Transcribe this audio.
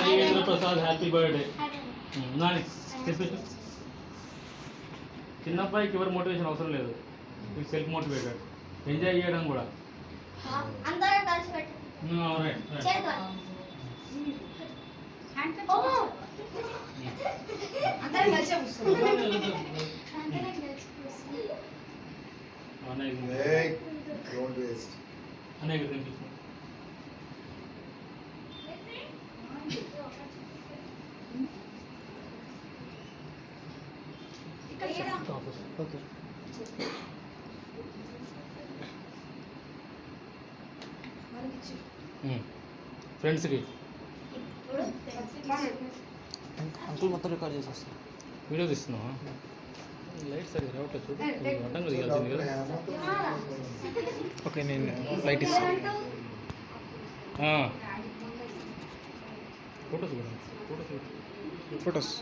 Harindra Prasad happy birthday. Nani చిన్న అబ్బాయికి ఎవరు మోటివేషన్ అవసరం లేదు, సెల్ఫ్ మోటివేటెడ్, ఎంజాయ్ చేయడం కూడా. అనేక ఫ్రెండ్స్కి అంకుల్ మొత్తం రికార్డ్ చేసి వస్తాను. వీడియో తీస్తున్నావా? లైట్ సరిగ్గా రావట్లేదు, చూడు అడ్డంగా తీయాల్సింది కదా. ఓకే, నేను లైట్ ఇస్తాను. ఫొటోస్ కూడా, ఫొటోస్ ఫొటోస్